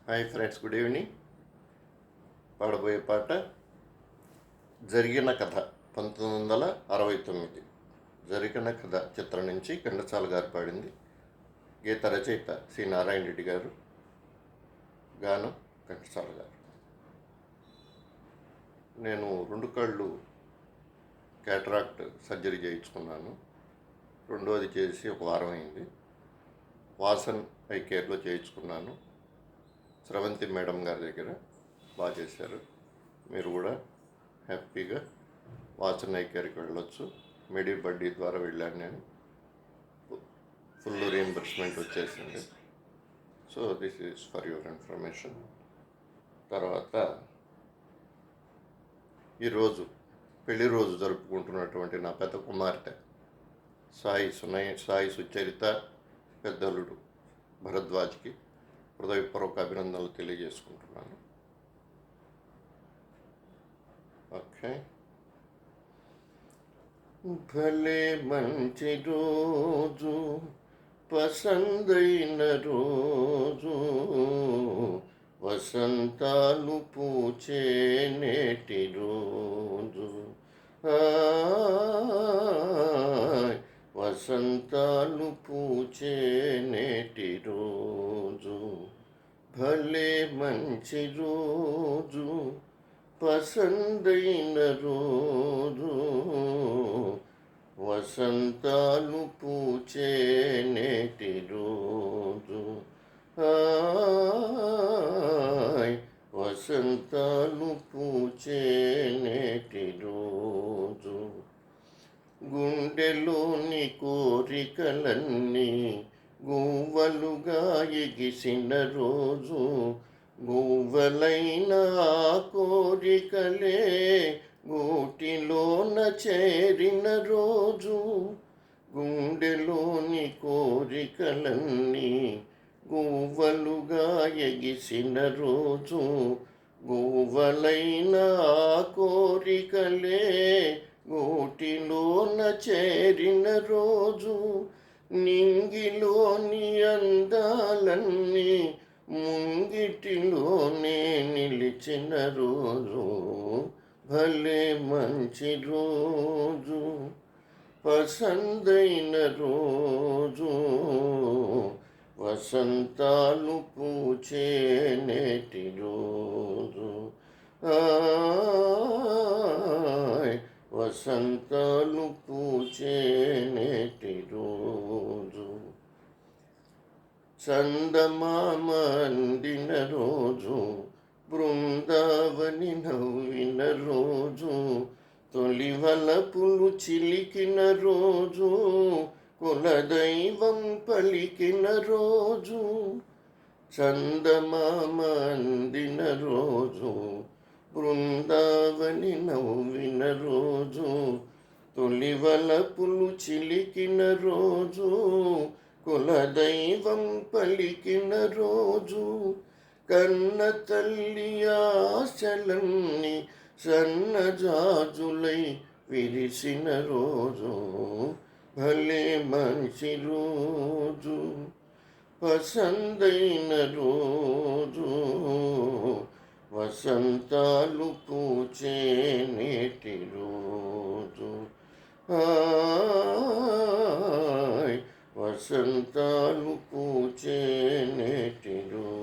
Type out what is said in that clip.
Hi friends, good evening. పాడబోయే పాట జరిగిన కథ 1969 జరిగిన కథ చిత్రం నుంచి ఘంటసాల గారు పాడింది. గీత రచయిత సి నారాయణ రెడ్డి గారు, గానం ఘంటసాల గారు. నేను 2 కళ్ళు క్యాటరాక్ట్ సర్జరీ చేయించుకున్నాను. రెండోది చేసి ఒక వారం అయింది. వాసన్ ఐ కేర్లో చేయించుకున్నాను. స్రవంతి మేడం గారి దగ్గర బాగా చేశారు. మీరు కూడా హ్యాపీగా వాసన్ ఐ కేర్కి వెళ్ళొచ్చు. మెడి బడ్డీ ద్వారా వెళ్ళాను నేను. ఫుల్ రీఎంబర్స్మెంట్ వచ్చేసింది. So this is for your information. తర్వాత ఈరోజు పెళ్లి రోజు జరుపుకుంటున్నటువంటి నా పెద్ద కుమార్తె సాయి సుచరిత పెద్దలుడు భరద్వాజ్కి హృదయపూర్వక అభినందనలు తెలియజేసుకుంటున్నాను. ఓకే. భలే మంచి రోజు, పసందైన రోజు, వసంతాలు పూచే నేటి రోజు, వసంతాలు పూచే నేటి రోజు. భలే మంచి రోజు, పసందైన రోజు, వసంతాలు పూచే నేటి రోజు, వసంతాలు పూచే నేటి రోజు. గుండెలోని కోరికలన్నీ గువ్వలుగా ఎగిసిన రోజు, గువ్వలైన కోరికలే గూటిలోన చేరిన రోజు. గుండెలోని కోరికలన్నీ గువ్వలుగా ఎగిసిన రోజు, గువ్వలైన కోరికలే గూటిలోన చేరిన రోజు. నింగిలోని అందాలన్నీ ముంగిటిలోనే నిలిచిన రోజు. భలే మంచి రోజు, పసందైన రోజు, వసంతాలు పూచే నేటి రోజు, వసంతాలు పూచే నేటి రోజు. చందమామ అందిన రోజు, బృందావని నవ్విన రోజు, తొలివలపులు చిలికిన రోజు, కులదైవం పలికిన రోజు. చందమామ అందిన రోజు, బృందావని నవ్విన రోజు, తొలివలపులు చిలికిన రోజు, కులదైవం పలికిన రోజు. కన్న తల్లి ఆశలన్నీ సన్నజాజులై విరిసిన రోజు. భలే మంచి రోజు, పసందైన రోజు, వసంతాలు పూచే నేటి రోజు, వసంతాలు పూచే నేటి రోజు.